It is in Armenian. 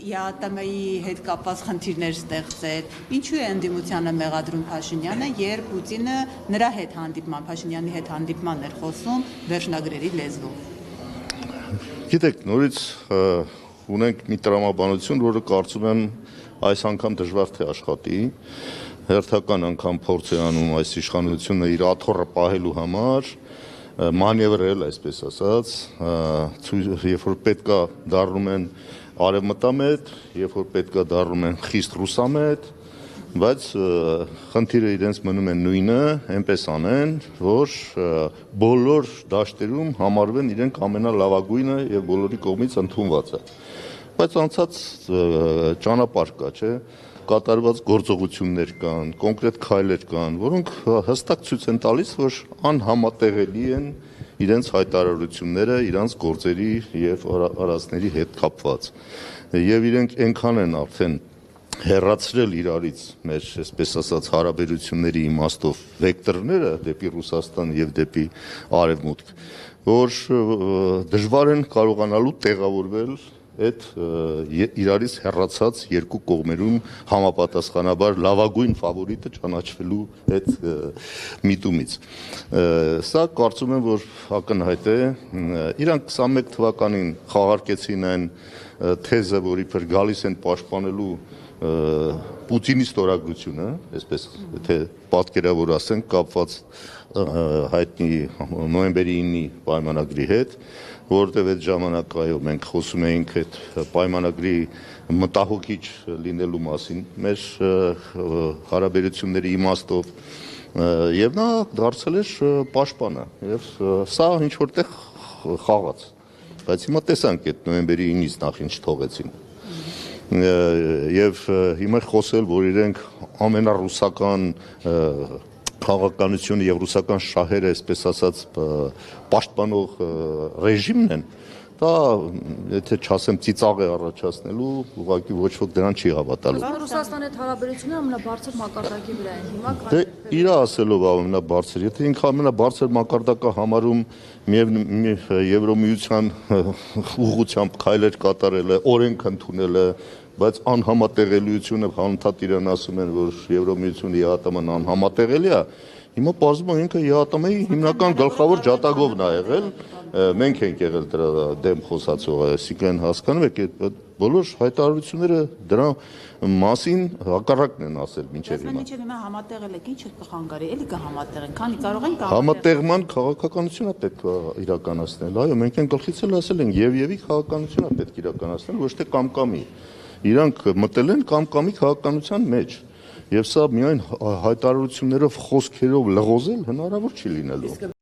ԵԱՏՄ-ի հետ կապված խնդիրներ ստեղծել, ինչու է ընդդիմությանը մեղադրում Փաշինյանը, երբ Պուտինը նրա հետ հանդիպման, Փաշինյանի հետ հանդիպման էր խոսում վերջնագրերի լեզվով։ Գիտեք, նորից ունենք մի տրամաբանություն, որը կարծում եմ այս անգամ դժվար թե աշխատի, հերթական անգամ փորձ է անում այս իշխանությունը իր աթոռը պահելու համար, մանևրել, այսպես ասած, երբ որ պետքա դառնում են արևմտամետ, երբ որ պետքա դառնում են խիստ ռուսամետ, բայց խնդիրը իրենց մնում է նույնը, այնպես անեն, որ բոլոր դաշտերում համարվեն իրենք ամենալավագույնը եւ բոլորի կողմից ընդունվածը։ Բայց անցած ճանապարհ կա, չէ՞, կատարված գործողություններ կան, կոնկրետ քայլեր կան, որոնք հստակ ցույց են տալիս, որ անհամատեղելի են իրենց հայտարարությունները, իրանց գործերի եւ արարածների հետ կապված։ Եվ իրենք այնքան են արդեն հեռացրել իրարից մեր, այսպես ասած, հարաբերությունների իմաստով վեկտորները դեպի Ռուսաստան եւ դեպի Արևմուտք, որ դժվար են կարողանալու տեղավորվել այդ իրարից հեռացած երկու կողմերում համապատասխանաբար լավագույն ֆավորիտը ճանաչվելու այդ միտումից։ Սա կարծում եմ, որ ակնհայտ է, իրանք 21 թվականին խաղարկեցին այն թեզը, որ իբր գալիս են պաշտպանելու Պուտինի ստորագրությունը, այսպես թե պատկերավոր ասենք, կապված հայտնի նոյեմբերի 9-ի պայմանագրի հետ, որովհետև այդ ժամանակ այո մենք խոսում էինք այդ պայմանագրի մտահոգիչ լինելու մասին մեր հարաբերությունների իմաստով եւ նա դարձել էր պաշտպանը եւ սա ինչ որտեղ խաղաց, բայց հիմա տեսանք այդ նոյեմբերի 9-ից նախ ինչ թողեցին եւ հիմա խոսել, որ իրենք ամենառուսական քաղաքականությունը եւ ռուսական շահերը, այսպես ասած, պաշտպանող ռեժիմն են, դա եթե չասեմ ծիծաղ է առաջացնելու, ուղղակի ոչ ոք դրան չի հավատալու։ Ռուսաստանի հետ հարաբերությունները ամենաբարձր մակարդակի վրա են հիմա։ Դե իր ասելով ամենաբարձր, եթե ինքը ամենաբարձր մակարդակը համարում Եվրոմիության ուղղությամբ քայլեր կատարելը, օրենք ընդունելը, բայց անհամատեղելիությունը հանդարտ իրան ասում են, որ Եվրոմիությունը ԵԱՏՄ-ն անհամատեղելի է, հիմա պարզվում է ինքը ԵԱՏՄ-ի հիմնական գլխավոր ջատագովն է եղել, մենք ենք եղել դրա դեմ խոսացողը, այսինքն հասկանում եք, այդ բոլոր հայտարարությունները դրա մասին հակառակն են ասել մինչև հիմա։ Մինչև հիմա համատեղել եք, ինչ կխանգարի, էլի կհամատեղեն, քանի կարող են Համատեղման քաղաքականությունը պետք է իրականացնել, այո, մենք այն գլխից էլ ասել ենք, եւ-ի քաղաքականությունը պետք է իրականացնել, ոչ թե կամ-կամի։ Իրանք մտել են կամ-կամի քաղաքականության մեջ եւ սա միայն հայտարարություններով, խոսքերով լղոզել հնարավոր չի լինելու։